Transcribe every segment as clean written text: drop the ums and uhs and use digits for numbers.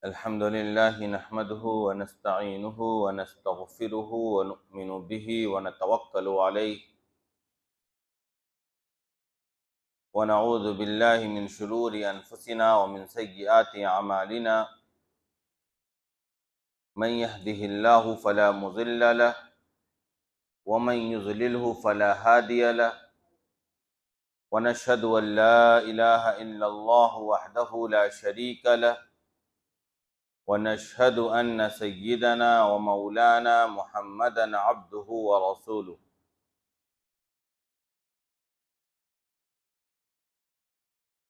الحمد لله نحمده ونستعينه ونستغفره ونؤمن به ونتوكل عليه ونعوذ بالله من شرور أنفسنا ومن سيئات أعمالنا من يهده الله فلا مضل له ومن يضلله فلا هادي له ونشهد أن لا إله إلا الله وحده لا شريك له ونشهد أن سيدنا ومولانا محمدا عبده ورسوله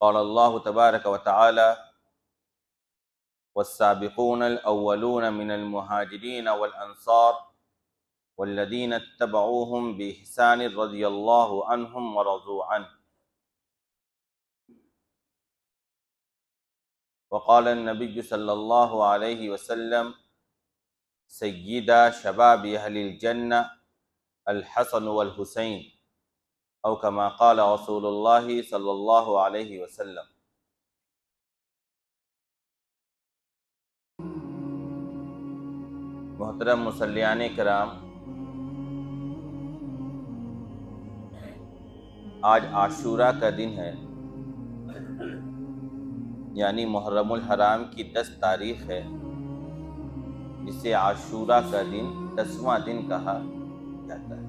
قال الله تبارك وتعالى والسابقون الأولون من المهاجرين والأنصار والذين اتبعوهم بإحسان رضي الله عنهم ورضوا عنه وقال النبي صلى الله عليه وسلم سيدا شباب أهل الجنة الحسن والحسين او كما قال رسول الله صلی اللہ علیہ وسلم۔ محترم مصلیان کرام، آج عاشوراء کا دن ہے، یعنی محرم الحرام کی 10 تاریخ ہے، جسے عاشوراء کا دن 10واں دن کہا جاتا ہے۔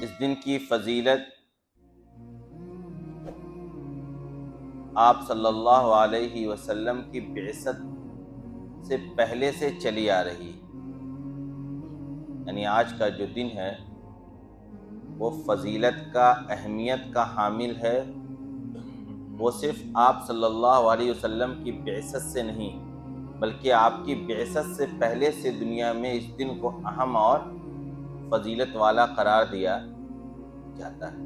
اس دن کی فضیلت آپ صلی اللہ علیہ وسلم کی بعثت سے پہلے سے چلی آ رہی ہے، یعنی آج کا جو دن ہے وہ فضیلت کا، اہمیت کا حامل ہے۔ وہ صرف آپ صلی اللہ علیہ وسلم کی بعثت سے نہیں، بلکہ آپ کی بعثت سے پہلے سے دنیا میں اس دن کو اہم اور فضیلت والا قرار دیا جاتا ہے۔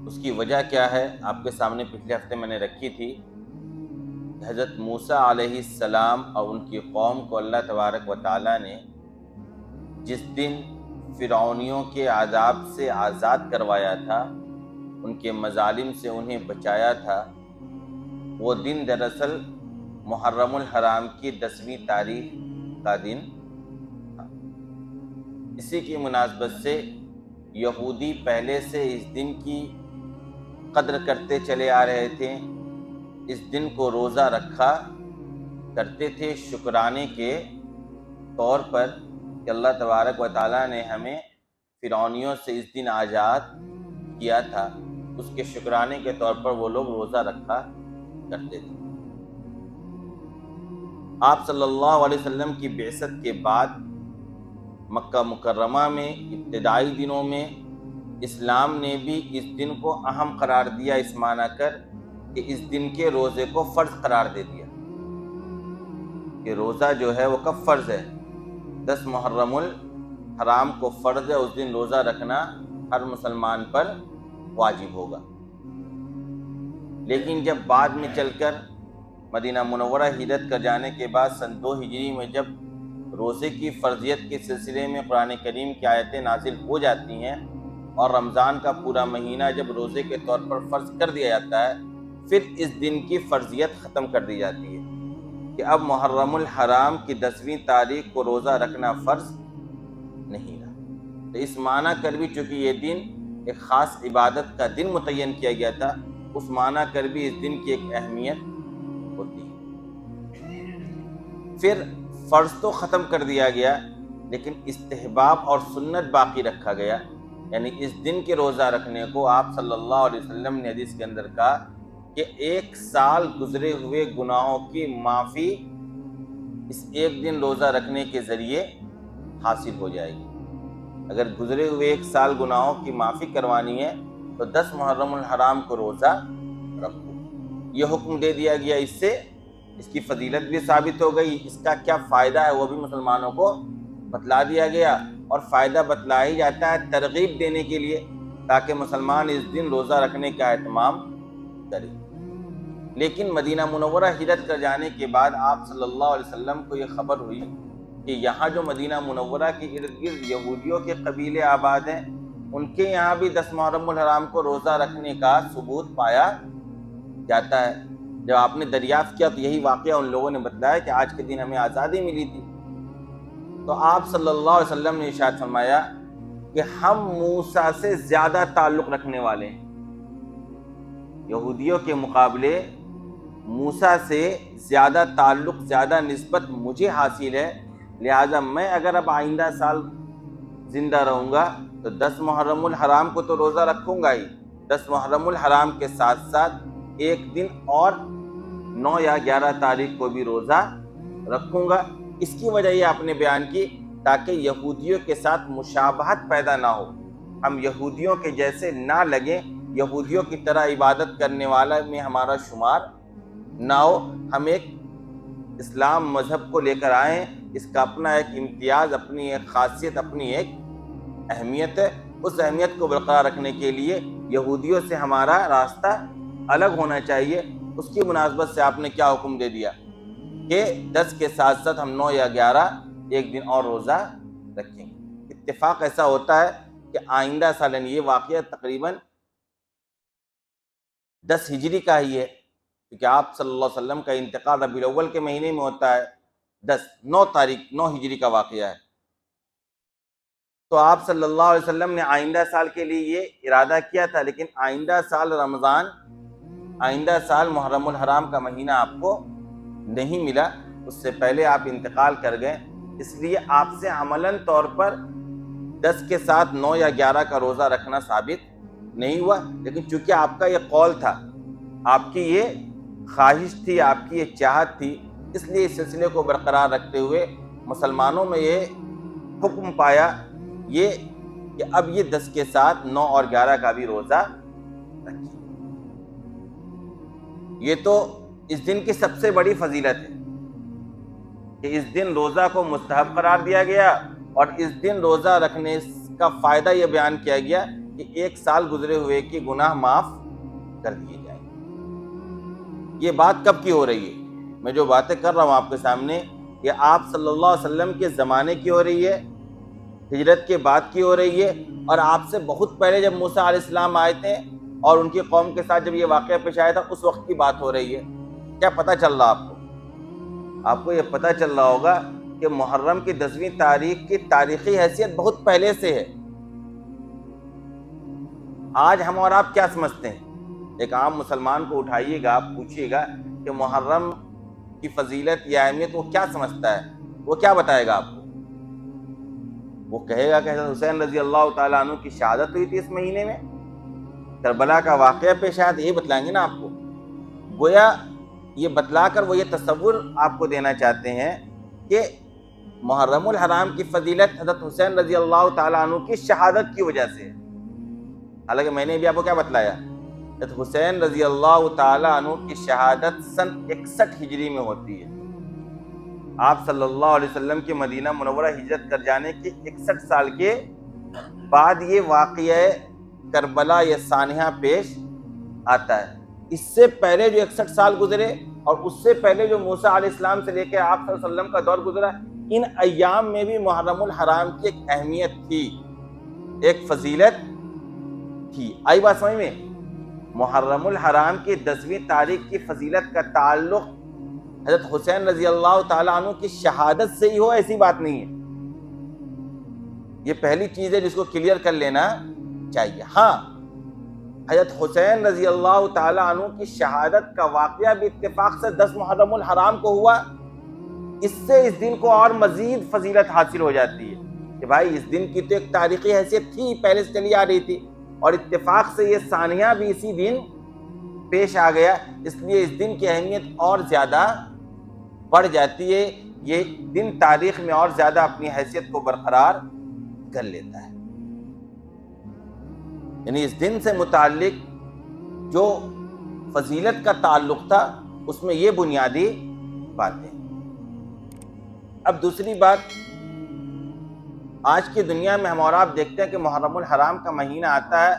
اس کی وجہ کیا ہے آپ کے سامنے پچھلے ہفتے میں نے رکھی تھی۔ حضرت موسیٰ علیہ السلام اور ان کی قوم کو اللہ تبارک و تعالیٰ نے جس دن فرعونیوں کے عذاب سے آزاد کروایا تھا، ان کے مظالم سے انہیں بچایا تھا، وہ دن دراصل محرم الحرام کی 10ویں تاریخ کا دن تھا۔ اسی کی مناسبت سے یہودی پہلے سے اس دن کی قدر کرتے چلے آ رہے تھے، اس دن کو روزہ رکھا کرتے تھے شکرانے کے طور پر کہ اللہ تبارک و تعالیٰ نے ہمیں فرعونیوں سے اس دن آزاد کیا تھا، اس کے شکرانے کے طور پر وہ لوگ روزہ رکھا کرتے تھے۔ آپ صلی اللہ علیہ وسلم کی بعثت کے بعد مکہ مکرمہ میں ابتدائی دنوں میں اسلام نے بھی اس دن کو اہم قرار دیا، اس معنی کر کہ اس دن کے روزے کو فرض قرار دے دیا کہ روزہ جو ہے وہ کب فرض ہے؟ 10 محرم الحرام کو فرض ہے، اس دن روزہ رکھنا ہر مسلمان پر واجب ہوگا۔ لیکن جب بعد میں چل کر مدینہ منورہ ہجرت کر جانے کے بعد سن 2 ہجری میں جب روزے کی فرضیت کے سلسلے میں قرآن کریم کی آیتیں نازل ہو جاتی ہیں اور رمضان کا پورا مہینہ جب روزے کے طور پر فرض کر دیا جاتا ہے، پھر اس دن کی فرضیت ختم کر دی جاتی ہے کہ اب محرم الحرام کی 10ویں تاریخ کو روزہ رکھنا فرض نہیں رہا۔ تو اس معنی کر بھی چونکہ یہ دن ایک خاص عبادت کا دن متعین کیا گیا تھا، اس معنی کر بھی اس دن کی ایک اہمیت ہوتی ہے۔ پھر فرض تو ختم کر دیا گیا، لیکن استحباب اور سنت باقی رکھا گیا، یعنی اس دن کے روزہ رکھنے کو آپ صلی اللہ علیہ وسلم نے حدیث کے اندر کہا کہ 1 سال گزرے ہوئے گناہوں کی معافی اس ایک دن روزہ رکھنے کے ذریعے حاصل ہو جائے گی۔ اگر گزرے ہوئے 1 سال گناہوں کی معافی کروانی ہے تو 10 محرم الحرام کو روزہ رکھو۔ یہ حکم دے دیا گیا، اس سے اس کی فضیلت بھی ثابت ہو گئی، اس کا کیا فائدہ ہے وہ بھی مسلمانوں کو بتلا دیا گیا، اور فائدہ بتلایا ہی جاتا ہے ترغیب دینے کے لیے، تاکہ مسلمان اس دن روزہ رکھنے کا اہتمام کرے۔ لیکن مدینہ منورہ ہجرت کر جانے کے بعد آپ صلی اللہ علیہ وسلم کو یہ خبر ہوئی کہ یہاں جو مدینہ منورہ کے ارد گرد یہودیوں کے قبیلے آباد ہیں، ان کے یہاں بھی 10 محرم الحرام کو روزہ رکھنے کا ثبوت پایا جاتا ہے۔ جب آپ نے دریافت کیا تو یہی واقعہ ان لوگوں نے بتلایا کہ آج کے دن ہمیں آزادی ملی تھی۔ تو آپ صلی اللہ علیہ وسلم نے ارشاد فرمایا کہ ہم موسیٰ سے زیادہ تعلق رکھنے والے ہیں، یہودیوں کے مقابلے موسیٰ سے زیادہ تعلق، زیادہ نسبت مجھے حاصل ہے، لہٰذا میں اگر اب آئندہ سال زندہ رہوں گا تو 10 محرم الحرام کو تو روزہ رکھوں گا ہی، 10 محرم الحرام کے ساتھ ساتھ ایک دن اور 9 یا 11 تاریخ کو بھی روزہ رکھوں گا۔ اس کی وجہ یہ آپ نے بیان کی تاکہ یہودیوں کے ساتھ مشابہت پیدا نہ ہو، ہم یہودیوں کے جیسے نہ لگیں، یہودیوں کی طرح عبادت کرنے والا میں ہمارا شمار نہ ہو، ہم ایک اسلام مذہب کو لے کر آئیں، اس کا اپنا ایک امتیاز، اپنی ایک خاصیت، اپنی ایک اہمیت ہے۔ اس اہمیت کو برقرار رکھنے کے لیے یہودیوں سے ہمارا راستہ الگ ہونا چاہیے۔ اس کی مناسبت سے آپ نے کیا حکم دے دیا کہ 10 کے ساتھ ساتھ ہم 9 یا 11 ایک دن اور روزہ رکھیں گے۔ اتفاق ایسا ہوتا ہے کہ آئندہ سال، یعنی یہ واقعہ تقریباً 10 ہجری کا ہی ہے، کیونکہ آپ صلی اللہ علیہ وسلم کا انتقال ربیع الاول کے مہینے میں ہوتا ہے، 9 ہجری کا واقعہ ہے۔ تو آپ صلی اللہ علیہ وسلم نے آئندہ سال کے لیے یہ ارادہ کیا تھا، لیکن آئندہ سال رمضان، آئندہ سال محرم الحرام کا مہینہ آپ کو نہیں ملا، اس سے پہلے آپ انتقال کر گئے، اس لیے آپ سے عملاً طور پر 10 کے ساتھ 9 یا 11 کا روزہ رکھنا ثابت نہیں ہوا۔ لیکن چونکہ آپ کا یہ قول تھا، آپ کی یہ خواہش تھی، آپ کی یہ چاہت تھی، اس لیے اس سلسلے کو برقرار رکھتے ہوئے مسلمانوں میں یہ حکم پایا یہ کہ اب یہ 10 کے ساتھ 9 اور 11 کا بھی روزہ رکھیں۔ یہ تو اس دن کی سب سے بڑی فضیلت ہے کہ اس دن روزہ کو مستحب قرار دیا گیا، اور اس دن روزہ رکھنے کا فائدہ یہ بیان کیا گیا کہ ایک سال گزرے ہوئے کے گناہ معاف کر دیے جائیں۔ یہ بات کب کی ہو رہی ہے؟ میں جو باتیں کر رہا ہوں آپ کے سامنے، یہ آپ صلی اللہ علیہ وسلم کے زمانے کی ہو رہی ہے، ہجرت کے بعد کی ہو رہی ہے، اور آپ سے بہت پہلے جب موسیٰ علیہ السلام آئے تھے اور ان کی قوم کے ساتھ جب یہ واقعہ پیش آیا تھا، اس وقت کی بات ہو رہی ہے۔ کیا پتہ چل رہا آپ کو یہ پتہ چل رہا ہوگا کہ محرم کی 10ویں تاریخ کی تاریخی حیثیت بہت پہلے سے ہے۔ آج ہم اور آپ کیا سمجھتے ہیں؟ ایک عام مسلمان کو اٹھائیے گا، آپ پوچھیے گا کہ محرم کی فضیلت یا اہمیت وہ کیا سمجھتا ہے، وہ کیا بتائے گا آپ کو؟ وہ کہے گا کہ حضرت حسین رضی اللہ تعالیٰ عنہ کی شہادت ہوئی تھی اس مہینے میں، کربلا کا واقعہ پیش آیا، یہ بتلائیں گے نا آپ کو۔ گویا یہ بتلا کر وہ یہ تصور آپ کو دینا چاہتے ہیں کہ محرم الحرام کی فضیلت حضرت حسین رضی اللہ تعالیٰ عنہ کی شہادت کی وجہ سے ہے۔ حالانکہ میں نے بھی آپ کو کیا بتلایا، حضرت حسین رضی اللہ تعالیٰ عنہ کی شہادت سن 61 ہجری میں ہوتی ہے۔ آپ صلی اللہ علیہ وسلم کے مدینہ منورہ ہجرت کر جانے کے 61 سال کے بعد یہ واقعہ کربلا یا سانحہ پیش آتا ہے۔ اس سے پہلے جو 61 سال گزرے اور اس سے پہلے جو موسیٰ علیہ السلام سے لے کے آپ صلی اللہ علیہ وسلم کا دور گزرا، ان ایام میں بھی محرم الحرام کی ایک اہمیت تھی، ایک فضیلت تھی۔ آئی بات سمجھ میں؟ محرم الحرام کی 10ویں تاریخ کی فضیلت کا تعلق حضرت حسین رضی اللہ تعالیٰ عنہ کی شہادت سے ہی ہو، ایسی بات نہیں ہے۔ یہ پہلی چیز ہے جس کو کلیئر کر لینا چاہیے۔ ہاں، حضرت حسین رضی اللہ تعالیٰ عنہ کی شہادت کا واقعہ بھی اتفاق سے 10 محرم الحرام کو ہوا، اس سے اس دن کو اور مزید فضیلت حاصل ہو جاتی ہے کہ بھائی اس دن کی تو ایک تاریخی حیثیت تھی، پہلے سے چلی آ رہی تھی، اور اتفاق سے یہ سانحہ بھی اسی دن پیش آ گیا، اس لیے اس دن کی اہمیت اور زیادہ بڑھ جاتی ہے، یہ دن تاریخ میں اور زیادہ اپنی حیثیت کو برقرار کر لیتا ہے۔ یعنی اس دن سے متعلق جو فضیلت کا تعلق تھا اس میں یہ آج کی دنیا میں ہم اور آپ دیکھتے ہیں کہ محرم الحرام کا مہینہ آتا ہے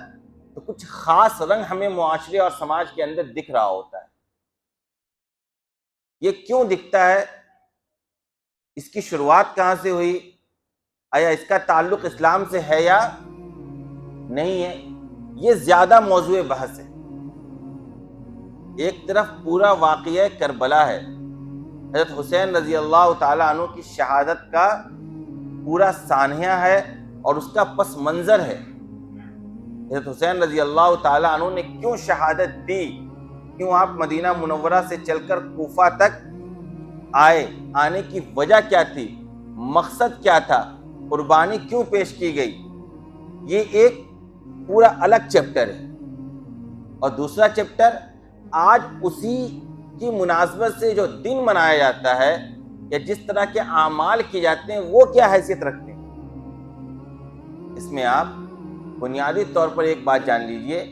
تو کچھ خاص رنگ ہمیں معاشرے اور سماج کے اندر دکھ رہا ہوتا ہے. یہ کیوں دکھتا ہے؟ اس کی شروعات کہاں سے ہوئی؟ آیا اس کا تعلق اسلام سے ہے یا نہیں ہے؟ یہ زیادہ موضوع بحث ہے. ایک طرف پورا واقعہ کربلا ہے، حضرت حسین رضی اللہ تعالیٰ عنہ کی شہادت کا پورا سانحہ ہے اور اس کا پس منظر ہے. حضرت حسین رضی اللہ تعالیٰ عنہ نے کیوں شہادت دی، کیوں آپ مدینہ منورہ سے چل کر کوفہ تک آئے، آنے کی وجہ کیا تھی، مقصد کیا تھا، قربانی کیوں پیش کی گئی، یہ ایک پورا الگ چیپٹر ہے. اور دوسرا چیپٹر آج اسی کی مناسبت سے جو دن منایا جاتا ہے یا جس طرح کے اعمال کیے جاتے ہیں وہ کیا حیثیت رکھتے ہیں. اس میں آپ بنیادی طور پر ایک بات جان لیجئے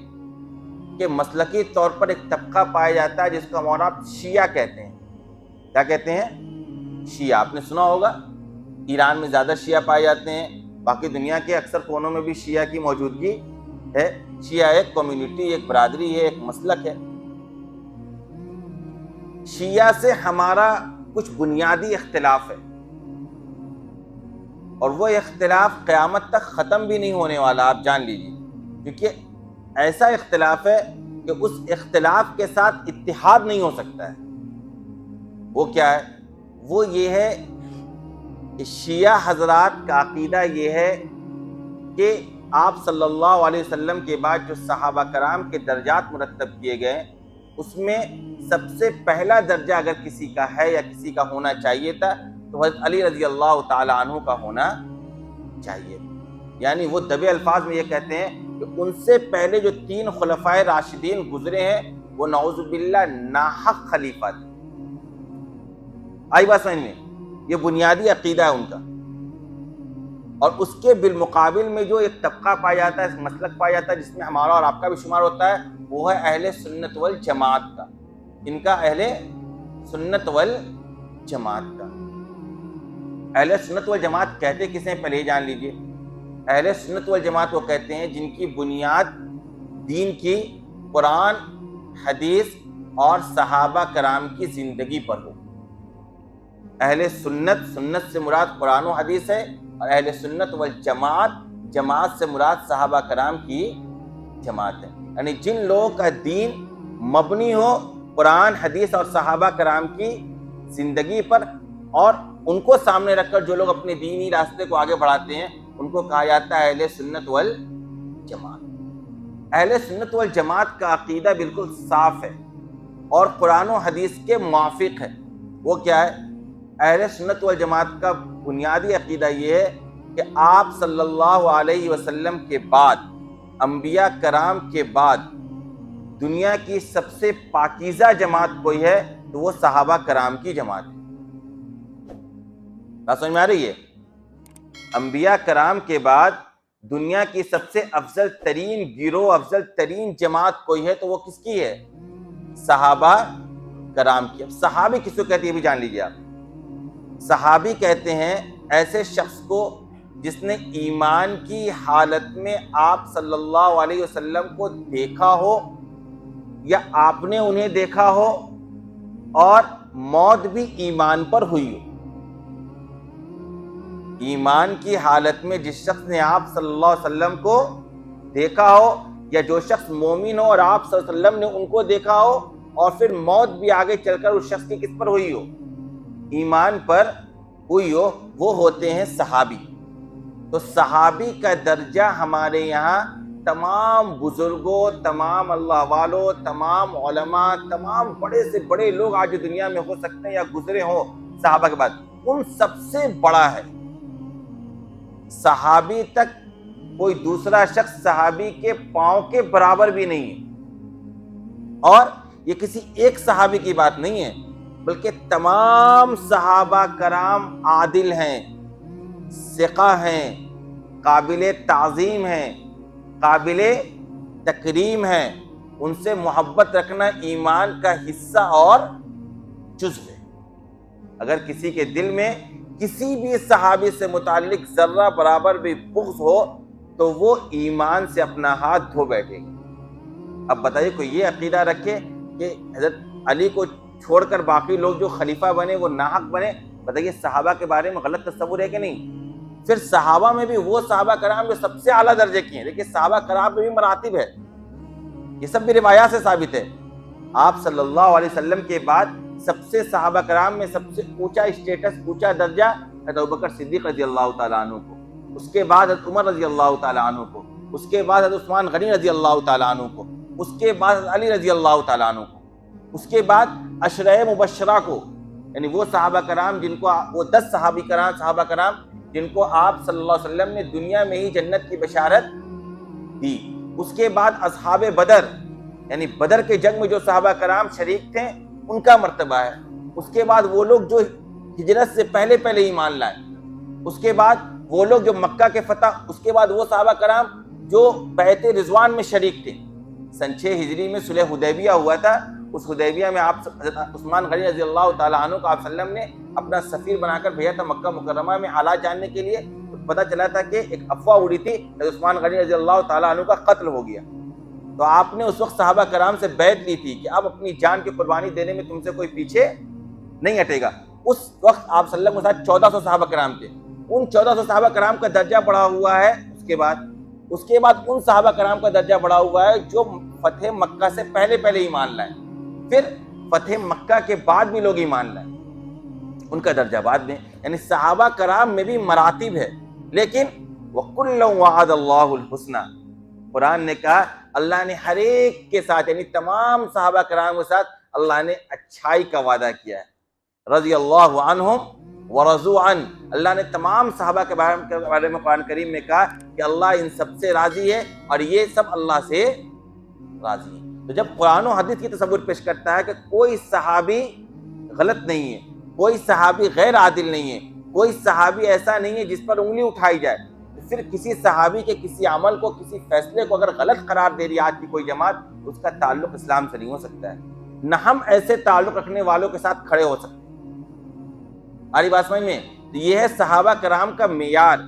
کہ مسلکی طور پر ایک طبقہ پایا جاتا ہے جس کو ہم اور آپ شیعہ کہتے ہیں. کیا کہتے ہیں؟ شیعہ. آپ نے سنا ہوگا ایران میں زیادہ شیعہ پائے جاتے ہیں، باقی دنیا کے اکثر کونوں میں بھی شیعہ کی موجودگی ہے. شیعہ ایک کمیونٹی، ایک برادری ہے، ایک مسلک ہے. شیعہ سے ہمارا کچھ بنیادی اختلاف ہے اور وہ اختلاف قیامت تک ختم بھی نہیں ہونے والا، آپ جان لیجیے. کیونکہ ایسا اختلاف ہے کہ اس اختلاف کے ساتھ اتحاد نہیں ہو سکتا ہے. وہ کیا ہے؟ وہ یہ ہے کہ شیعہ حضرات کا عقیدہ یہ ہے کہ آپ صلی اللہ علیہ وسلم کے بعد جو صحابہ کرام کے درجات مرتب کیے گئے اس میں سب سے پہلا درجہ اگر کسی کا ہے یا کسی کا ہونا چاہیے تھا تو حضرت علی رضی اللہ تعالیٰ عنہ کا ہونا چاہیے. یعنی وہ دبے الفاظ میں یہ کہتے ہیں کہ ان سے پہلے جو 3 خلفائے راشدین گزرے ہیں وہ نعوذ باللہ ناحق خلیفہ تھے. آئی بات سمجھ میں؟ یہ بنیادی عقیدہ ہے ان کا. اور اس کے بالمقابل میں جو ایک طبقہ پایا جاتا ہے، مسلک پایا جاتا ہے جس میں ہمارا اور آپ کا بھی شمار ہوتا ہے، وہ ہے اہل سنت والجماعت کا. ان کا اہل سنت والجماعت کا. اہل سنت والجماعت کہتے کسے؟ پہلے جان لیجئے. اہل سنت والجماعت وہ کہتے ہیں جن کی بنیاد دین کی قرآن، حدیث اور صحابہ کرام کی زندگی پر ہو. اہل سنت، سنت سے مراد قرآن و حدیث ہے، اور اہل سنت والجماعت، جماعت سے مراد صحابہ کرام کی جماعت ہے. یعنی جن لوگوں کا دین مبنی ہو قرآن، حدیث اور صحابہ کرام کی زندگی پر، اور ان کو سامنے رکھ کر جو لوگ اپنے دینی راستے کو آگے بڑھاتے ہیں ان کو کہا جاتا ہے اہل سنت والجماعت. اہل سنت والجماعت کا عقیدہ بالکل صاف ہے اور قرآن و حدیث کے موافق ہے. وہ کیا ہے؟ اہل سنت والجماعت کا بنیادی عقیدہ یہ ہے کہ آپ صلی اللہ علیہ وسلم کے بعد، انبیاء کرام کے بعد دنیا کی سب سے پاکیزہ جماعت کوئی ہے تو وہ صحابہ کرام کی جماعت ہے. بات سمجھ میں آ رہی ہے؟ انبیاء کرام کے بعد دنیا کی سب سے افضل ترین گروہ، افضل ترین جماعت کوئی ہے تو وہ کس کی ہے؟ صحابہ کرام کی. اب صحابی کس کو کہتے ہیں یہ بھی جان لیجیے آپ. صحابی کہتے ہیں ایسے شخص کو جس نے ایمان کی حالت میں آپ صلی اللہ علیہ وسلم کو دیکھا ہو یا آپ نے انہیں دیکھا ہو اور موت بھی ایمان پر ہوئی ہو. ایمان کی حالت میں جس شخص نے آپ صلی اللہ علیہ وسلم کو دیکھا ہو، یا جو شخص مومن ہو اور آپ صلی اللہ علیہ وسلم نے ان کو دیکھا ہو اور پھر موت بھی آگے چل کر اس شخص کی کس پر ہوئی ہو؟ ایمان پر ہوئی ہو، وہ ہوتے ہیں صحابی. تو صحابی کا درجہ ہمارے یہاں تمام بزرگوں، تمام اللہ والوں، تمام علماء، تمام بڑے سے بڑے لوگ آج دنیا میں ہو سکتے ہیں یا گزرے ہوں صحابہ کے بعد، ان سب سے بڑا ہے. صحابی تک کوئی دوسرا شخص صحابی کے پاؤں کے برابر بھی نہیں ہے. اور یہ کسی ایک صحابی کی بات نہیں ہے بلکہ تمام صحابہ کرام عادل ہیں، ثقہ ہیں، قابل تعظیم ہیں، قابل تکریم ہیں. ان سے محبت رکھنا ایمان کا حصہ اور جزو ہے. اگر کسی کے دل میں کسی بھی صحابی سے متعلق ذرہ برابر بھی بغض ہو تو وہ ایمان سے اپنا ہاتھ دھو بیٹھے گا۔ اب بتائیے کوئی یہ عقیدہ رکھے کہ حضرت علی کو چھوڑ کر باقی لوگ جو خلیفہ بنے وہ ناحق بنے، بتائیے صحابہ کے بارے میں غلط تصور ہے کہ نہیں؟ پھر صحابہ میں بھی وہ صحابہ کرام جو سب سے اعلیٰ درجے کی ہیں، دیکھیے صحابہ کرام میں بھی مراتب ہے، یہ سب بھی روایات سے ثابت ہے۔ آپ صلی اللہ علیہ وسلم کے بعد سب سے صحابہ کرام میں سب سے اونچا اسٹیٹس، اونچا درجہ حضرت ابوبکر صدیق رضی اللہ تعالیٰ عنہ کو، اس کے بعد حضرت عمر رضی اللہ تعالیٰ عنہ کو، اس کے بعد حضرت عثمان غنی رضی اللہ تعالیٰ عنہ کو، اس کے بعد حضرت علی رضی اللہ تعالیٰ عنہ کو، اس کے بعد عشرہ مبشرہ کو، یعنی وہ صحابہ کرام جن کو وہ 10 صحابہ کرام جن کو آپ صلی اللہ علیہ وسلم نے دنیا میں ہی جنت کی بشارت دی۔ اس کے بعد اصحاب بدر، یعنی بدر کے جنگ میں جو صحابہ کرام شریک تھے ان کا مرتبہ ہے۔ اس کے بعد وہ لوگ جو ہجرت سے پہلے ایمان لائے، اس کے بعد وہ لوگ جو مکہ کے فتح، اس کے بعد وہ صحابہ کرام جو بیعت رضوان میں شریک تھے۔ سن 6 ہجری میں صلح حدیبیہ ہوا تھا، اس حدیبیہ میں آپ حضرت عثمان غنی رضی اللہ تعالیٰ عنہ کو آپ صلی اللہ علیہ وسلم نے اپنا سفیر بنا کر بھیجا تھا مکہ مکرمہ میں حالات جاننے کے لیے۔ پتہ چلا تھا کہ ایک افواہ اڑی تھی کہ عثمان غنی رضی اللہ تعالیٰ عنہ کا قتل ہو گیا، تو آپ نے اس وقت صحابہ کرام سے بیعت لی تھی کہ اب اپنی جان کی قربانی دینے میں تم سے کوئی پیچھے نہیں ہٹے گا۔ اس وقت آپ صلی اللہ علیہ وسلم کے ساتھ 1400 صحابہ کرام تھے، ان 1400 صحابہ کرام کا درجہ بڑھا ہوا ہے۔ اس کے بعد ان صحابہ کرام کا درجہ بڑھا ہوا ہے جو فتح مکہ سے پہلے ایمان لائے، پھر فتح مکہ کے بعد بھی لوگ ایمان لائے، ان کا درجہ بعد میں، یعنی صحابہ کرام میں بھی مراتب ہے۔ لیکن وَكُلًّا وَعَدَ اللَّهُ الْحُسْنَى، قرآن نے کہا اللہ نے ہر ایک کے ساتھ، یعنی تمام صحابہ کرام کے ساتھ اللہ نے اچھائی کا وعدہ کیا ہے۔ رضی اللہ عنہم ورضوا عنہ، اللہ نے تمام صحابہ کے بارے میں قرآن کریم میں کہا کہ اللہ ان سب سے راضی ہے اور یہ سب اللہ سے راضی ہے۔ تو جب قرآن و حدیث کی تصور پیش کرتا ہے کہ کوئی صحابی غلط نہیں ہے، کوئی صحابی غیر عادل نہیں ہے، کوئی صحابی ایسا نہیں ہے جس پر انگلی اٹھائی جائے، تو پھر کسی صحابی کے کسی عمل کو، کسی فیصلے کو اگر غلط قرار دے رہی ہے آج کی کوئی جماعت، اس کا تعلق اسلام سے نہیں ہو سکتا ہے، نہ ہم ایسے تعلق رکھنے والوں کے ساتھ کھڑے ہو سکتے۔ آری بات سمجھ میں؟ تو یہ ہے صحابہ کرام کا معیار،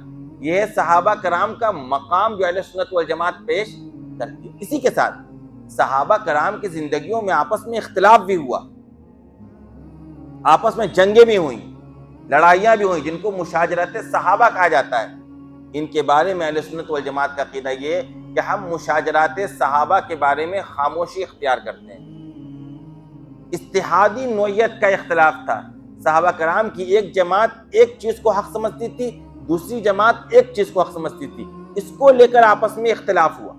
یہ ہے صحابہ کرام کا مقام جو اہل سنت والجماعت پیش کرتی ہے۔ اسی کے ساتھ صحابہ کرام کی زندگیوں میں آپس میں اختلاف بھی ہوا، آپس میں جنگیں بھی ہوئیں، لڑائیاں بھی ہوئیں، جن کو مشاجرت صحابہ کہا جاتا ہے۔ ان کے بارے میں اہل سنت والجماعت کا عقیدہ یہ ہے کہ ہم مشاجرات صحابہ کے بارے میں خاموشی اختیار کرتے ہیں۔ اجتہادی نوعیت کا اختلاف تھا، صحابہ کرام کی ایک جماعت ایک چیز کو حق سمجھتی تھی، دوسری جماعت ایک چیز کو حق سمجھتی تھی، اس کو لے کر آپس میں اختلاف ہوا،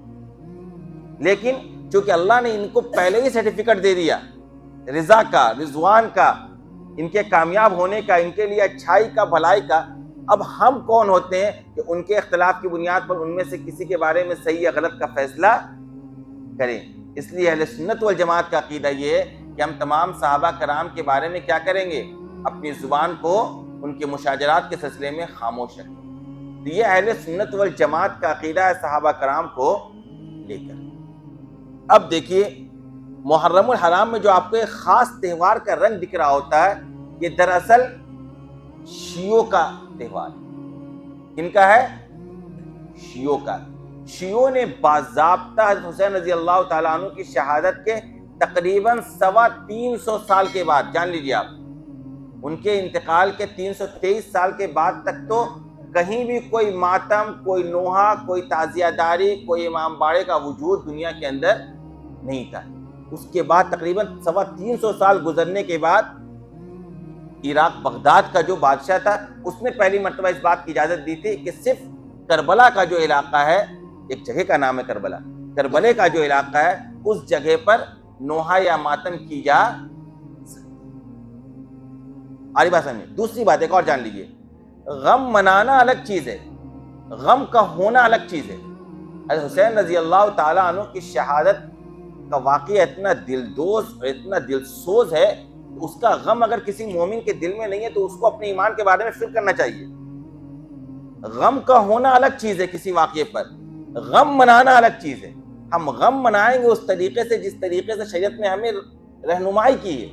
لیکن چونکہ اللہ نے ان کو پہلے ہی سرٹیفکیٹ دے دیا رضا کا، رضوان کا، ان کے کامیاب ہونے کا، ان کے لیے اچھائی کا، بھلائی کا، اب ہم کون ہوتے ہیں کہ ان کے اختلاف کی بنیاد پر ان میں سے کسی کے بارے میں صحیح یا غلط کا فیصلہ کریں؟ اس لیے اہل سنت والجماعت کا عقیدہ یہ ہے کہ ہم تمام صحابہ کرام کے بارے میں کیا کریں گے؟ اپنی زبان کو ان کے مشاجرات کے سلسلے میں خاموش رکھیں۔ تو یہ اہل سنت والجماعت کا عقیدہ ہے صحابہ کرام کو لے کر۔ اب دیکھیے محرم الحرام میں جو آپ کو ایک خاص تہوار کا رنگ دکھ رہا ہوتا ہے، یہ دراصل شیعوں کا تہوار ہے۔ ان کا ہے؟ شیعوں کا۔ شیعوں نے باضابطہ حضرت حسین رضی اللہ تعالیٰ عنہ کی شہادت کے تقریباً 325 سال کے بعد، جان لیجیے آپ، ان کے انتقال کے 323 سال کے بعد تک تو کہیں بھی کوئی ماتم، کوئی نوحہ، کوئی تعزیہ داری، کوئی امام باڑے کا وجود دنیا کے اندر نہیں تھا۔ اس کے بعد تقریباً 325 سال گزرنے کے بعد عراق بغداد کا جو بادشاہ تھا، اس نے پہلی مرتبہ اس بات کی اجازت دی تھی کہ صرف کربلا کا جو علاقہ ہے، ایک جگہ کا نام ہے کربلا، کربلے کا جو علاقہ ہے اس جگہ پر نوحہ یا ماتم کی جا سکتی۔ آری بات سمجھیں؟ دوسری بات ایک اور جان لیجیے، غم منانا الگ چیز ہے، غم کا ہونا الگ چیز ہے۔ حضرت حسین رضی اللہ تعالیٰ عنہ کی شہادت کا واقعہ اتنا دلدوز اور اتنا دلسوز ہے، اس کا غم اگر کسی مومن کے دل میں نہیں ہے تو اس کو اپنے ایمان کے بارے میں فکر کرنا چاہیے۔ غم کا ہونا الگ چیز ہے کسی واقعے پر، غم منانا الگ چیز ہے۔ ہم غم منائیں گے اس طریقے سے جس طریقے سے شریعت نے ہمیں رہنمائی کی ہے۔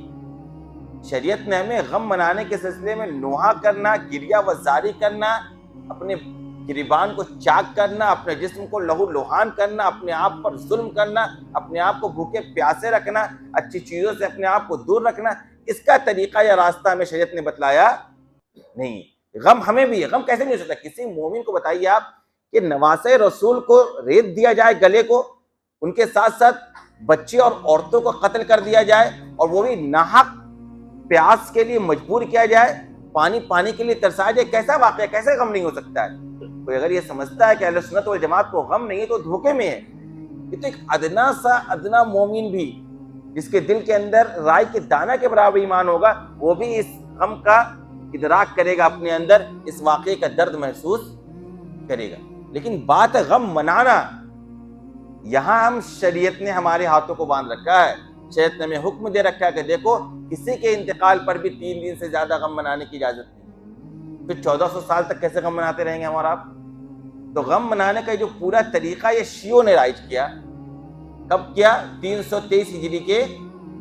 شریعت نے ہمیں غم منانے کے سلسلے میں نوحہ کرنا، گریہ وزاری کرنا، اپنے گریبان کو چاک کرنا، اپنے جسم کو لہو لہان کرنا، اپنے آپ پر ظلم کرنا، اپنے آپ کو بھوکے پیاسے رکھنا، اچھی چیزوں سے اپنے آپ کو دور رکھنا، اس کا طریقہ یا راستہ ہمیں شریعت نے بتلایا نہیں۔ غم ہمیں بھی ہے، غم کیسے نہیں ہو سکتا؟ کسی مومن کو بتائیے آپ کہ نواسۂ رسول کو ریت دیا جائے گلے کو، ان کے ساتھ ساتھ بچے اور عورتوں کو قتل کر دیا جائے، اور وہ بھی ناحق پیاس کے لیے مجبور کیا جائے، پانی کے لیے ترسایا جائے، کیسا واقعہ، کیسے غم نہیں ہو سکتا ہے؟ کوئی اگر یہ سمجھتا ہے کہ اہل سنت والجماعت کو غم نہیں ہے تو دھوکے میں ہے۔ یہ تو ایک ادنا مومن بھی جس کے دل کے اندر رائی کے دانہ کے برابر ایمان ہوگا، وہ بھی اس غم کا ادراک کرے گا، اپنے اندر اس واقعے کا درد محسوس کرے گا۔ لیکن بات ہے غم منانا، یہاں ہم شریعت نے ہمارے ہاتھوں کو باندھ رکھا ہے، شریعت نے ہمیں حکم دے رکھا ہے کہ دیکھو کسی کے انتقال پر بھی 3 دن سے زیادہ غم منانے کی اجازت نہیں۔ پھر 1400 سال تک کیسے غم مناتے رہیں گے ہم اور آپ؟ تو غم منانے کا جو پورا طریقہ یہ شیعوں نے رائج کیا۔ کب کیا؟ 323 ہجری کے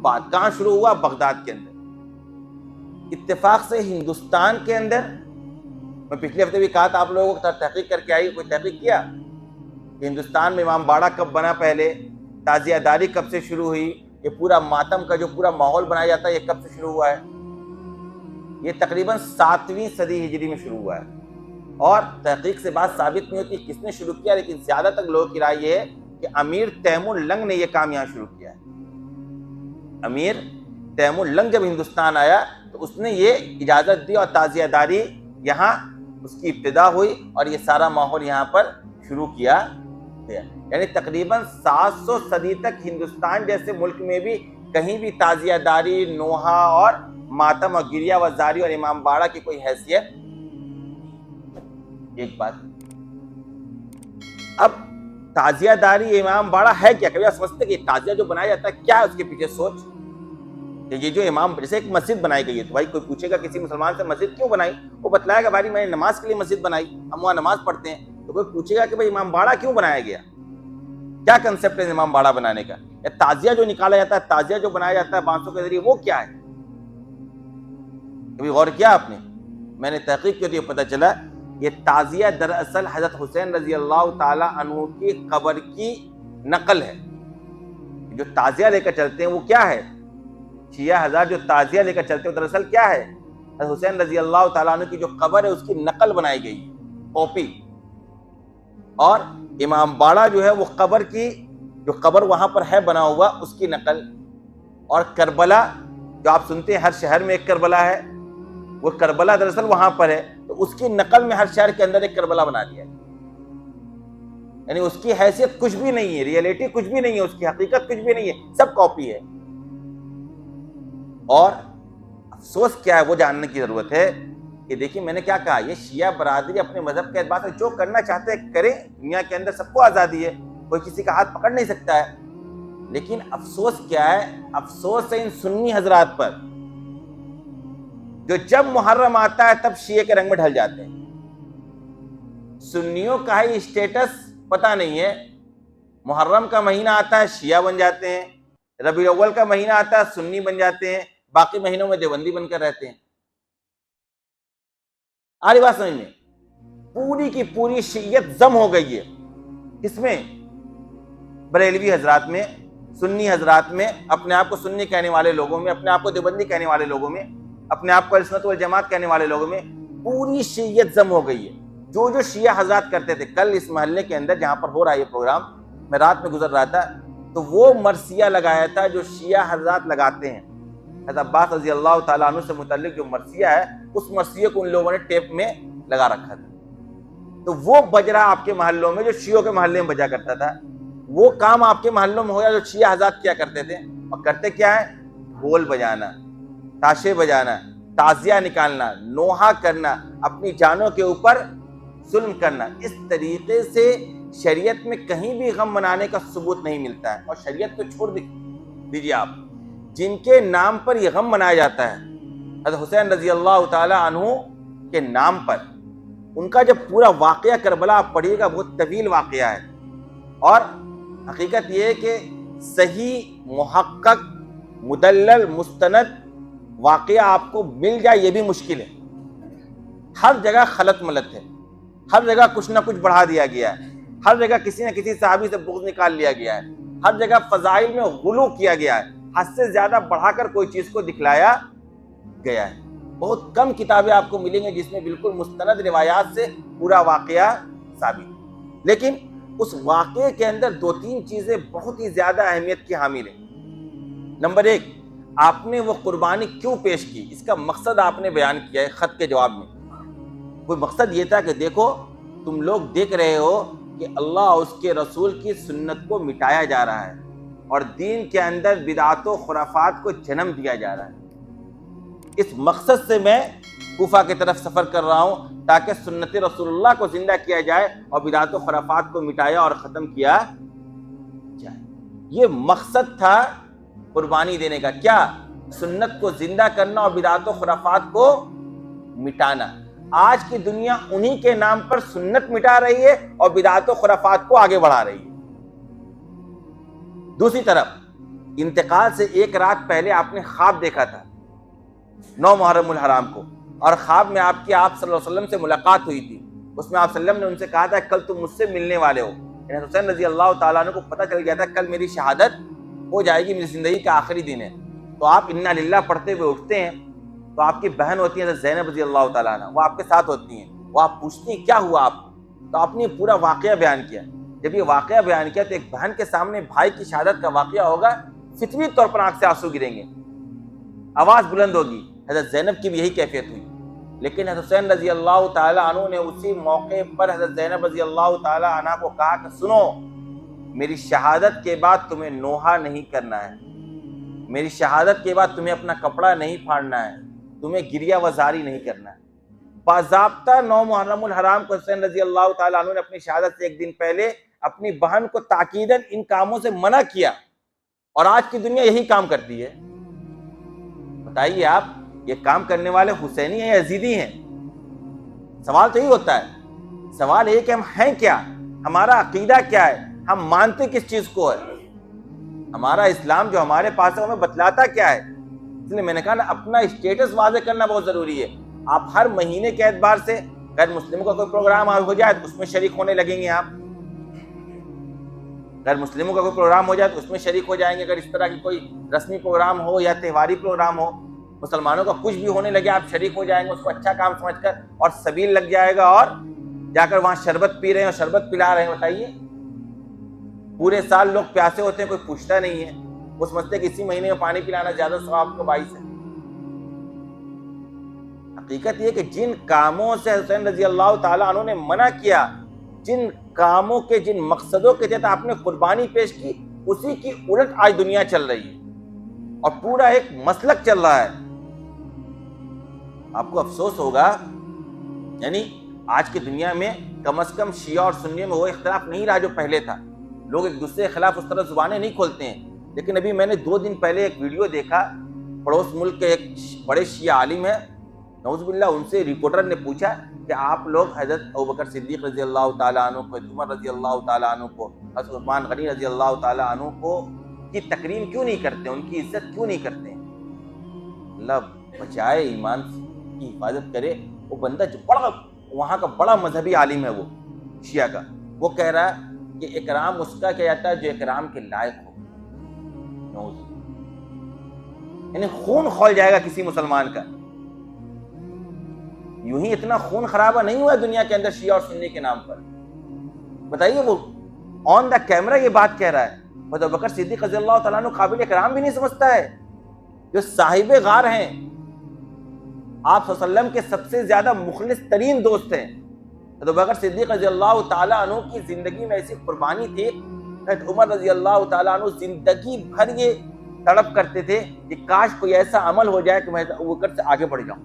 بعد۔ کہاں شروع ہوا؟ بغداد کے اندر۔ اتفاق سے ہندوستان کے اندر، میں پچھلے ہفتے بھی کہا تھا آپ لوگوں کو تحقیق کر کے آئی، کوئی تحقیق کیا کہ ہندوستان میں امام باڑہ کب بنا؟ پہلے تعزیہ داری کب سے شروع ہوئی؟ یہ پورا ماتم کا جو پورا ماحول بنایا جاتا ہے یہ کب سے شروع ہوا ہے؟ یہ تقریباً 7ویں صدی ہجری میں شروع ہوا ہے، اور تحقیق سے بات ثابت نہیں ہوتی کس نے شروع کیا، لیکن زیادہ تر لوگوں کی رائے یہ ہے کہ امیر تیمور لنگ نے یہ کام یہاں شروع کیا ہے۔ امیر تیمور لنگ جب ہندوستان آیا تو اس نے یہ اجازت دی اور تعزیہ داری یہاں اس کی ابتدا ہوئی، اور یہ سارا ماحول یہاں پر شروع کیا گیا۔ یعنی تقریباً 700 صدی تک ہندوستان جیسے ملک میں بھی کہیں بھی تعزیہ داری، نوحہ اور ماتم اور گریہ وزاری اور امام باڑہ کی کوئی حیثیت۔ ایک بات، اب تعزیہ داری امام باڑہ ہے کیا؟ کبھی آپ سمجھتے کہ تعزیہ جو بنایا جاتا ہے کیا ہے اس کے پیچھے سوچ؟ کہ یہ جو امام، جیسے ایک مسجد بنائی گئی ہے تو بھائی کوئی پوچھے گا کسی مسلمان سے مسجد کیوں بنائی، وہ بتلائے گا بھائی میں نے نماز کے لیے مسجد بنائی، ہم وہاں نماز پڑھتے ہیں۔ تو کوئی پوچھے گا کہ بھائی امام باڑہ کیوں بنایا گیا، کیا کنسپٹ ہے امام باڑہ بنانے کا، یا تعزیہ جو نکالا جاتا ہے، تعزیہ جو بنایا جاتا ہے بانسوں کے ذریعے، وہ کیا ہے؟ کبھی غور کیا آپ نے؟ میں نے تحقیق کی تو یہ پتہ چلا یہ تعزیہ دراصل حضرت حسین رضی اللہ تعالی عنہ کی قبر کی نقل ہے۔ جو تعزیہ لے کر چلتے ہیں وہ کیا ہے؟ شیعہ حضرات جو تعزیہ لے کر چلتے ہیں دراصل کیا ہے؟ حضرت حسین رضی اللہ تعالیٰ عنہ کی جو قبر ہے اس کی نقل بنائی گئی، کاپی۔ اور امام باڑہ جو ہے وہ قبر کی، جو قبر وہاں پر ہے بنا ہوا، اس کی نقل۔ اور کربلا جو آپ سنتے ہیں ہر شہر میں ایک کربلا ہے، وہ کربلا دراصل وہاں پر ہے، تو اس کی نقل میں ہر شہر کے اندر ایک کربلا بنا دیا ہے۔ یعنی اس کی حیثیت کچھ بھی نہیں ہے، ریئلٹی کچھ بھی نہیں ہے، اس کی حقیقت کچھ بھی نہیں ہے، سب کاپی ہے۔ اور افسوس کیا ہے وہ جاننے کی ضرورت ہے کہ دیکھیں میں نے کیا کہا، یہ شیعہ برادری اپنے مذہب کے اعتبار سے جو کرنا چاہتے ہیں کریں، دنیا کے اندر سب کو آزادی ہے، کوئی کسی کا ہاتھ پکڑ نہیں سکتا ہے۔ لیکن افسوس کیا ہے؟ افسوس ہے ان سنی حضرات پر جو جب محرم آتا ہے تب شیعہ کے رنگ میں ڈھل جاتے ہیں۔ سنیوں کا ہی اسٹیٹس پتہ نہیں ہے، محرم کا مہینہ آتا ہے شیعہ بن جاتے ہیں، ربیع الاول کا مہینہ آتا ہے سنی بن جاتے ہیں، باقی مہینوں میں دیوبندی بن کر رہتے ہیں۔ آری بات سمجھ میں؟ پوری کی پوری شیعت ضم ہو گئی ہے، کس میں؟ بریلوی حضرات میں، سنی حضرات میں، اپنے آپ کو سنی کہنے والے لوگوں میں، اپنے آپ کو دیوبندی کہنے والے لوگوں میں، اپنے آپ کو اہل سنت والجماعت کہنے والے لوگوں میں، پوری شیعت ضم ہو گئی ہے۔ جو شیعہ حضرات کرتے تھے، کل اس محلے کے اندر جہاں پر ہو رہا ہے یہ پروگرام، میں رات میں گزر رہا تھا تو وہ مرثیہ لگایا تھا جو شیعہ حضرات لگاتے ہیں۔ حضرت عباس رضی اللہ تعالیٰ عنہ سے متعلق جو مرثیہ ہے، اس مرثیے کو ان لوگوں نے ٹیپ میں لگا رکھا تھا۔ تو وہ بج رہا آپ کے محلوں میں جو شیعوں کے محلے میں بجا کرتا تھا، وہ کام آپ کے محلوں میں ہو یا جو شیعہ حضرات کیا کرتے تھے، اور کرتے کیا ہے؟ ڈھول بجانا، تاشے بجانا، تعزیہ نکالنا، نوحہ کرنا، اپنی جانوں کے اوپر ظلم کرنا۔ اس طریقے سے شریعت میں کہیں بھی غم منانے کا ثبوت نہیں ملتا ہے۔ اور شریعت کو چھوڑ دیجیے آپ، جن کے نام پر یہ غم منایا جاتا ہے، حضرت حسین رضی اللہ تعالی عنہ کے نام پر، ان کا جب پورا واقعہ کربلا آپ پڑھیے گا بہت طویل واقعہ ہے، اور حقیقت یہ ہے کہ صحیح محقق مدلل مستند واقعہ آپ کو مل جائے یہ بھی مشکل ہے. ہر جگہ خلط ملت ہے، ہر جگہ کچھ نہ کچھ بڑھا دیا گیا ہے، ہر جگہ کسی نہ کسی صحابی سے بغض نکال لیا گیا ہے، ہر جگہ فضائل میں غلو کیا گیا ہے، حد سے زیادہ بڑھا کر کوئی چیز کو دکھلایا گیا ہے. بہت کم کتابیں آپ کو ملیں گے جس میں بالکل مستند روایات سے پورا واقعہ ثابت. لیکن اس واقعے کے اندر دو تین چیزیں بہت ہی زیادہ اہمیت کی حامل ہیں. نمبر ایک، آپ نے وہ قربانی کیوں پیش کی، اس کا مقصد آپ نے بیان کیا ہے خط کے جواب میں. کوئی مقصد یہ تھا کہ دیکھو تم لوگ دیکھ رہے ہو کہ اللہ اور اس کے رسول کی سنت کو مٹایا جا رہا ہے اور دین کے اندر بدعات و خرافات کو جنم دیا جا رہا ہے. اس مقصد سے میں کوفہ کی طرف سفر کر رہا ہوں تاکہ سنت رسول اللہ کو زندہ کیا جائے اور بدعات و خرافات کو مٹایا اور ختم کیا جائے. یہ مقصد تھا قربانی دینے کا. کیا؟ سنت کو زندہ کرنا اور بدعات و خرافات کو مٹانا. آج کی دنیا انہی کے نام پر سنت مٹا رہی ہے اور بدعات و خرافات کو آگے بڑھا رہی ہے. دوسری طرف انتقال سے ایک رات پہلے آپ نے خواب دیکھا تھا 9 محرم الحرام کو، اور خواب میں آپ صلی اللہ علیہ وسلم سے ملاقات ہوئی تھی. اس میں آپ صلی اللہ علیہ وسلم نے ان سے کہا تھا کل تم مجھ سے ملنے والے ہو. یعنی حسین رضی اللہ تعالیٰ عنہ کو پتہ چل گیا تھا کل میری شہادت ہو جائے گی، میری زندگی کا آخری دن ہے. تو آپ انا للہ پڑھتے ہوئے اٹھتے ہیں تو آپ کی بہن ہوتی ہیں زینب رضی اللہ تعالیٰ عنہ، وہ آپ کے ساتھ ہوتی ہیں. وہ آپ پوچھتی ہیں کیا ہوا آپ کو، تو آپ نے پورا واقعہ بیان کیا. جب یہ واقعہ بیان کیا تو ایک بہن کے سامنے بھائی کی شہادت کا واقعہ ہوگا، فطری طور پر آنکھ سے آنسو گریں گے، آواز بلند ہوگی. حضرت زینب کی بھی یہی کیفیت ہوئی. لیکن حضرت حسین رضی اللہ تعالیٰ عنہ نے اسی موقع پر حضرت زینب رضی اللہ تعالیٰ عنہ کو کہا کہ سنو، میری شہادت کے بعد تمہیں نوحہ نہیں کرنا ہے، میری شہادت کے بعد تمہیں اپنا کپڑا نہیں پھاڑنا ہے، تمہیں گریہ وزاری نہیں کرنا ہے. باضابطہ 9 محرم الحرام کو حسین رضی اللہ تعالیٰ عنہ نے اپنی شہادت سے ایک دن پہلے اپنی بہن کو تاکیداً ان کاموں سے منع کیا، اور آج کی دنیا یہی کام کرتی ہے. بتائیے آپ، یہ کام کرنے والے حسینی ہیں یا یزیدی ہیں؟ سوال تو یہی ہوتا ہے. سوال یہ کہ ہم ہیں کیا، ہمارا عقیدہ کیا ہے، ہم مانتے کس چیز کو ہے، ہمارا اسلام جو ہمارے پاس ہے ہمیں بتلاتا کیا ہے. اس لیے میں نے کہا نا اپنا اسٹیٹس واضح کرنا بہت ضروری ہے. آپ ہر مہینے کے اعتبار سے غیر مسلموں کا کوئی پروگرام ہو جائے تو اس میں شریک ہونے لگیں گے. آپ غیر مسلموں کا کوئی پروگرام ہو جائے تو اس میں شریک ہو جائیں گے. اگر اس طرح کی کوئی رسمی پروگرام ہو یا تہواری پروگرام ہو، مسلمانوں کا کچھ بھی ہونے لگے آپ شریک ہو جائیں گے اس کو اچھا کام سمجھ کر، اور سبیل لگ جائے گا اور جا کر وہاں شربت پی رہے ہیں اور شربت پلا رہے ہیں. بتائیے، پورے سال لوگ پیاسے ہوتے ہیں، کوئی پوچھتا نہیں ہے. وہ سمجھتے کہ اسی مہینے میں پانی پلانا زیادہ ثواب کا باعث ہے. حقیقت یہ کہ جن کاموں سے حسین رضی اللہ تعالیٰ عنہ نے منع کیا، جن کاموں کے جن مقصدوں کے تحت آپ نے قربانی پیش کی، اسی کی الٹ آج دنیا چل رہی ہے اور پورا ایک مسلک چل رہا ہے. آپ کو افسوس ہوگا، یعنی آج کی دنیا میں کم از کم شیعہ اور سنی میں وہ اختلاف نہیں رہا جو پہلے تھا. لوگ ایک دوسرے کے خلاف اس طرح زبانیں نہیں کھولتے ہیں. لیکن ابھی میں نے 2 دن پہلے ایک ویڈیو دیکھا، پڑوس ملک کے ایک بڑے شیعہ عالم ہیں، نعوذ باللہ، ان سے رپورٹر نے پوچھا کہ آپ لوگ حضرت ابوبکر صدیق رضی اللہ تعالیٰ عنہ کو، عمر رضی اللہ تعالیٰ عنہ کو، حضرت عثمان غنی رضی اللہ تعالیٰ عنہ کو کی تکریم کیوں نہیں کرتے، ان کی عزت کیوں نہیں کرتے. اللہ بچائے، ایمان کی حفاظت کرے. وہ بندہ جو بڑا وہاں کا بڑا مذہبی عالم ہے، وہ شیعہ کا، وہ کہہ رہا ہے کہ اکرام اس کا کیا جاتا ہے جو اکرام کے لائق ہو. یعنی خون کھول جائے گا کسی مسلمان کا. یوں ہی اتنا خون خرابہ نہیں ہوا دنیا کے اندر شیعہ اور سنی کے نام پر. بتائیے، وہ آن دا کیمرہ یہ بات کہہ رہا ہے. ابوبکر صدیق رضی اللہ تعالیٰ عنہ قابل اکرام بھی نہیں سمجھتا ہے، جو صاحب غار ہیں، آپ صلی اللہ علیہ وسلم کے سب سے زیادہ مخلص ترین دوست ہیں. ابوبکر صدیق رضی اللہ تعالیٰ عنہ کی زندگی میں ایسی قربانی تھی. عمر رضی اللہ تعالیٰ عنہ زندگی بھر یہ تڑپ کرتے تھے کہ کاش کوئی ایسا عمل ہو جائے کہ میں ابوبکر سے آگے بڑھ جاؤں.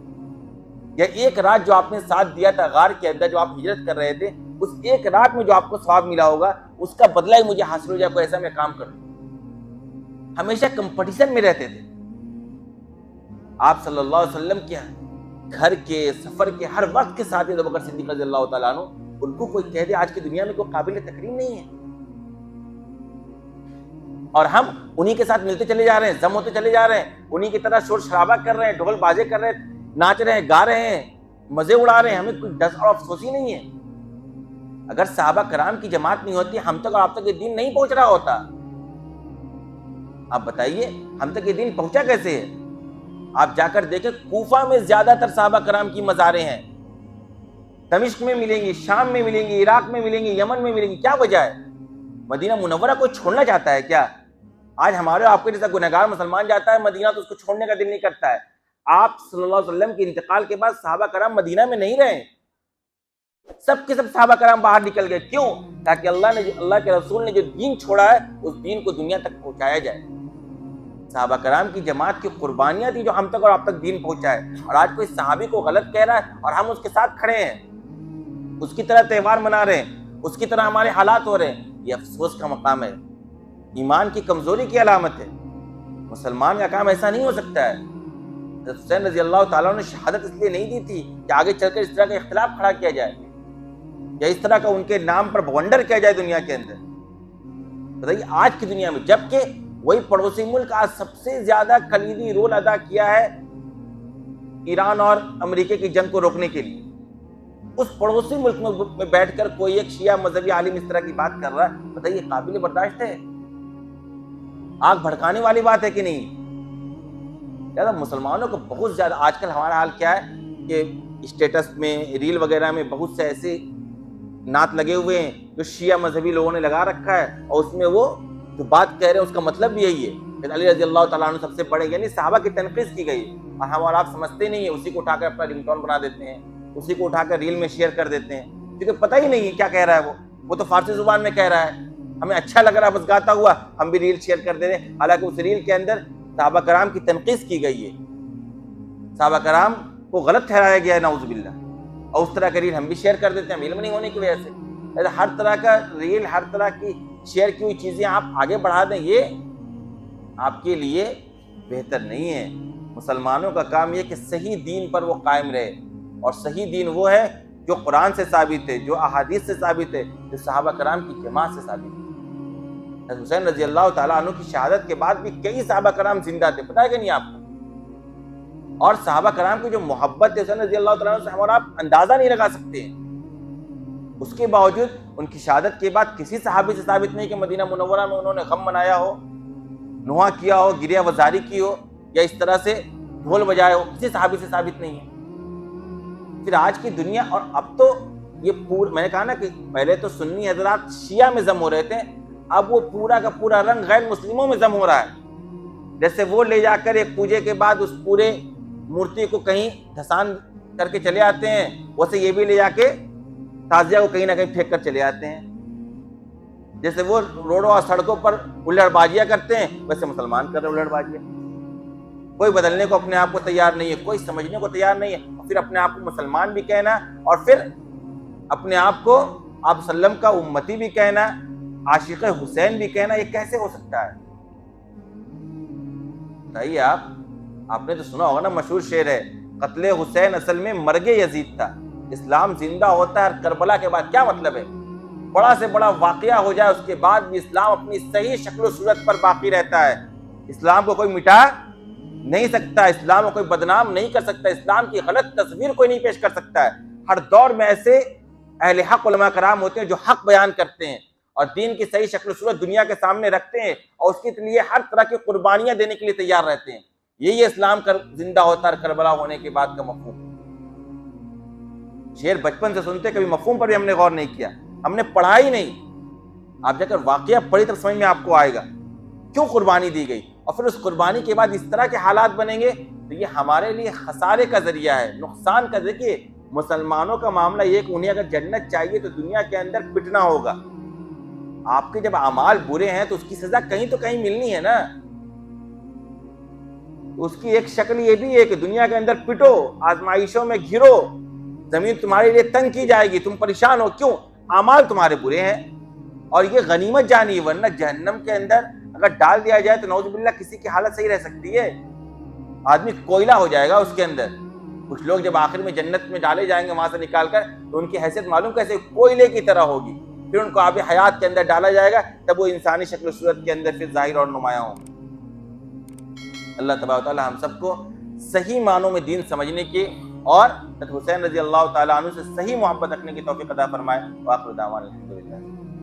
یا ایک رات جو آپ نے ساتھ دیا تھا غار کے اندر، جو آپ ہجرت کر رہے تھے، اس ایک رات میں جو آپ کو ثواب ملا ہوگا اس کا بدلہ ہی مجھے حاصل ہو جائے، کوئی ایسا میں کام کروں. ہمیشہ کمپٹیشن میں رہتے تھے. آپ صلی اللہ علیہ وسلم کے گھر کے، سفر کے، ہر وقت کے ساتھ ابوبکر صدیق رضی اللہ تعالیٰ عنہ، ان کو کوئی کہہ دے آج کی دنیا میں کوئی قابل تکریم نہیں ہے. اور ہم انہی کے ساتھ ملتے چلے جا رہے ہیں، ضم ہوتے چلے جا رہے ہیں، انہی کی طرح شور شرابہ کر رہے ہیں، ڈھول بازے کر رہے ہیں، ناچ رہے ہیں، گا رہے ہیں، مزے اڑا رہے ہیں، ہمیں کوئی ڈر اور افسوس ہی نہیں ہے۔ اگر صحابہ کرام کی جماعت نہیں ہوتی، ہم تک اور آپ تک یہ دین نہیں پہنچ رہا ہوتا۔ آپ بتائیے ہم تک یہ دین پہنچا کیسے ہے؟ آپ جا کر دیکھیں، کوفہ میں زیادہ تر صحابہ کرام کی مزاریں ہیں، دمشق میں ملیں گی، شام میں ملیں گی، عراق میں ملیں گی، یمن میں ملیں گی۔ کیا وجہ ہے؟ مدینہ منورہ کوئی چھوڑنا چاہتا ہے کیا؟ آج ہمارے آپ کے جیسا گنہگار مسلمان جاتا ہے مدینہ تو اس کو چھوڑنے کا دل نہیں کرتا ہے۔ آپ صلی اللہ علیہ وسلم کے انتقال کے بعد صحابہ کرام مدینہ میں نہیں رہے، سب کے سب صحابہ کرام باہر نکل گئے۔ کیوں؟ تاکہ اللہ کے رسول نے جو دین چھوڑا ہے اس دین کو دنیا تک پہنچایا جائے۔ صحابہ کرام کی جماعت کی قربانیاں تھی جو ہم تک اور آپ تک دین پہنچا ہے۔ اور آج کوئی صحابی کو غلط کہہ رہا ہے اور ہم اس کے ساتھ کھڑے ہیں، اس کی طرح تہوار منا رہے ہیں، اس کی طرح ہمارے حالات ہو رہے ہیں، یہ افسوس کا مقام ہے، ایمان کی کمزوری کی علامت ہے۔ مسلمان کا کام ایسا نہیں ہو سکتا ہے۔ حسین رضی اللہ تعالیٰ نے شہادت اس لیے نہیں دی تھی کہ آگے چل کر اس طرح کا اختلاف کھڑا کیا جائے یا اس طرح کا ان کے نام پر بونڈر کیا جائے دنیا کے اندر۔ بتائیے آج کی دنیا میں، جبکہ وہی پڑوسی ملک آج سب سے زیادہ کلیدی رول ادا کیا ہے ایران اور امریکہ کی جنگ کو روکنے کے لیے، اس پڑوسی ملک میں بیٹھ کر کوئی ایک شیعہ مذہبی عالم اس طرح کی بات کر رہا ہے، بتائیے قابل برداشت ہے؟ آگ بھڑکانے والی بات ہے کہ نہیں؟ زیادہ مسلمانوں کو بہت زیادہ آج کل ہمارا حال کیا ہے کہ اسٹیٹس میں، ریل وغیرہ میں بہت سے ایسے نعت لگے ہوئے ہیں جو شیعہ مذہبی لوگوں نے لگا رکھا ہے، اور اس میں وہ جو بات کہہ رہے ہیں اس کا مطلب بھی یہی ہے کہ علی رضی اللہ تعالیٰ عنہ سب سے بڑے، یعنی صحابہ کی تنقید کی گئی، اور ہم اور آپ سمجھتے نہیں ہیں، اسی کو اٹھا کر اپنا رنگ ٹون بنا دیتے ہیں، اسی کو اٹھا کر ریل میں شیئر کر دیتے ہیں، کیونکہ پتہ ہی نہیں ہے کیا کہہ رہا ہے وہ تو فارسی زبان میں کہہ رہا ہے، ہمیں اچھا لگ رہا ہے بس گاتا ہوا ہم بھی ریل شیئر کر دے رہے ہیں، حالانکہ اس ریل کے اندر صحابہ کرام کی تنقید کی گئی ہے، صحابہ کرام کو غلط ٹھہرایا گیا ہے نعوذ باللہ، اور اس طرح کا ریل ہم بھی شیئر کر دیتے ہیں علم نہیں ہونے کی وجہ سے۔ ہر طرح کا ریل، ہر طرح کی شیئر کی ہوئی چیزیں آپ آگے بڑھا دیں، یہ آپ کے لیے بہتر نہیں ہے۔ مسلمانوں کا کام یہ کہ صحیح دین پر وہ قائم رہے، اور صحیح دین وہ ہے جو قرآن سے ثابت ہے، جو احادیث سے ثابت ہے، جو صحابہ کرام کی جماعت سے ثابت ہے۔ حسین رضی اللہ تعالیٰ عنہ کی شہادت کے بعد بھی کئی صحابہ کرام زندہ تھے، پتہ ہے کہ نہیں آپ کو؟ اور صحابہ کرام کی جو محبت ہے حسین رضی اللہ تعالیٰ عنہ سے ہم اور آپ اندازہ نہیں لگا سکتے ہیں۔ اس کے باوجود ان کی شہادت کے بعد کسی صحابی سے ثابت نہیں کہ مدینہ منورہ میں انہوں نے غم منایا ہو، نوحہ کیا ہو، گریہ وزاری کی ہو، یا اس طرح سے ڈھول بجائے ہو، کسی صحابی سے ثابت نہیں ہے۔ پھر آج کی دنیا، اور اب تو یہ میں نے کہا نا کہ پہلے تو سنی حضرات شیعہ میں ضم ہو رہے تھے، اب وہ پورا کا پورا رنگ غیر مسلموں میں ضم ہو رہا ہے۔ جیسے وہ لے جا کر ایک پوجے کے بعد اس پورے مورتی کو کہیں دھسان کر کے چلے آتے ہیں، ویسے یہ بھی لے جا کے تازیہ کو کہیں نہ کہیں پھینک کر چلے آتے ہیں۔ جیسے وہ روڈوں اور سڑکوں پر الڑ بازیاں کرتے ہیں، ویسے مسلمان کر رہے الڑ بازیاں۔ کوئی بدلنے کو اپنے آپ کو تیار نہیں ہے، کوئی سمجھنے کو تیار نہیں ہے، اور پھر اپنے آپ کو مسلمان بھی کہنا، اور پھر اپنے آپ کو آپ وسلم کا امتی بھی کہنا، عاشق حسین بھی کہنا، یہ کیسے ہو سکتا ہے؟ بتائیے آپ نے تو سنا ہوگا نا، مشہور شعر ہے، قتل حسین اصل میں مرگ یزید تھا، اسلام زندہ ہوتا ہے کربلا کے بعد۔ کیا مطلب ہے؟ بڑا سے بڑا واقعہ ہو جائے اس کے بعد بھی اسلام اپنی صحیح شکل و صورت پر باقی رہتا ہے، اسلام کو کوئی مٹا نہیں سکتا، اسلام کو کوئی بدنام نہیں کر سکتا، اسلام کی غلط تصویر کوئی نہیں پیش کر سکتا ہے۔ ہر دور میں ایسے اہل حق علماء کرام ہوتے ہیں جو حق بیان کرتے ہیں اور دین کی صحیح شکل و صورت دنیا کے سامنے رکھتے ہیں، اور اس کے لیے ہر طرح کی قربانیاں دینے کے لیے تیار رہتے ہیں۔ یہی اسلام کا زندہ ہوتا ہے کربلا ہونے کے بعد کا مفہوم۔ شعر بچپن سے سنتے، کبھی مفہوم پر بھی ہم نے غور نہیں کیا، ہم نے پڑھا ہی نہیں۔ آپ جا کر واقعہ پڑھی تب سمجھ میں آپ کو آئے گا کیوں قربانی دی گئی، اور پھر اس قربانی کے بعد اس طرح کے حالات بنیں گے تو یہ ہمارے لیے خسارے کا ذریعہ ہے، نقصان کا۔ دیکھیے مسلمانوں کا معاملہ یہ کہ انہیں اگر جنت چاہیے تو دنیا کے اندر پٹنا ہوگا۔ آپ کے جب اعمال برے ہیں تو اس کی سزا کہیں تو کہیں ملنی ہے نا۔ اس کی ایک شکل یہ بھی ہے کہ دنیا کے اندر پٹو، آزمائشوں میں گھرو، زمین تمہارے لیے تنگ کی جائے گی، تم پریشان ہو، کیوں؟ اعمال تمہارے برے ہیں، اور یہ غنیمت جانی، ورنہ جہنم کے اندر اگر ڈال دیا جائے تو نعوذ باللہ کسی کی حالت صحیح رہ سکتی ہے، آدمی کوئلہ ہو جائے گا اس کے اندر۔ کچھ لوگ جب آخر میں جنت میں ڈالے جائیں گے وہاں سے نکال کر، تو ان کی حیثیت معلوم کیسے؟ کوئلے کی طرح ہوگی، پھر ان کو آب حیات کے اندر ڈالا جائے گا، تب وہ انسانی شکل و صورت کے اندر پھر ظاہر اور نمایاں ہوں گے۔ اللہ تبارک و تعالی ہم سب کو صحیح معنوں میں دین سمجھنے کی اور حسین رضی اللہ تعالیٰ عنہ سے صحیح محبت رکھنے کی توفیق عطا فرمائے۔ وآخر دعوانا الحمدللہ۔